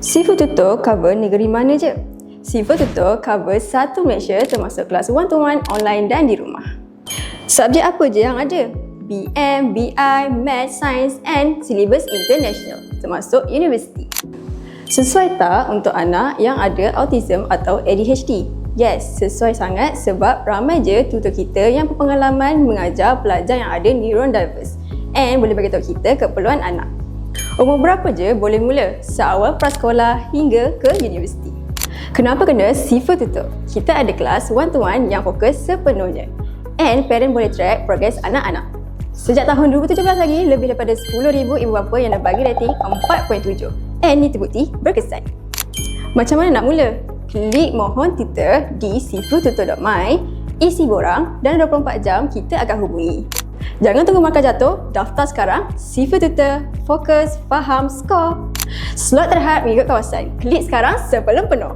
Sifu Tutor cover negeri mana je? Sifu Tutor cover satu Malaysia termasuk kelas one-to-one, online dan di rumah. Subjek apa je yang ada? BM, BI, Math, Science and Syllabus International termasuk universiti. Sesuai tak untuk anak yang ada autism atau ADHD? Yes, sesuai sangat sebab ramai je tutor kita yang berpengalaman mengajar pelajar yang ada neurodiverse and boleh bagi tahu kita keperluan anak. Umur berapa je boleh mula? Seawal prasekolah hingga ke universiti. Kenapa kena Sifu Tutor? Kita ada kelas one-to-one yang fokus sepenuhnya and parent boleh track progres anak-anak. Sejak tahun 2017 lagi, lebih daripada 10,000 ibu bapa yang dah bagi rating 4.7 and ini terbukti berkesan. Macam mana nak mula? Klik mohon tutor di sifututor.my, isi borang dan 24 jam kita akan hubungi. Jangan tunggu markah jatuh, daftar sekarang. Sifu Tutor, fokus, faham, skor. Slot terhad mengikut kawasan. Klik sekarang sebelum penuh.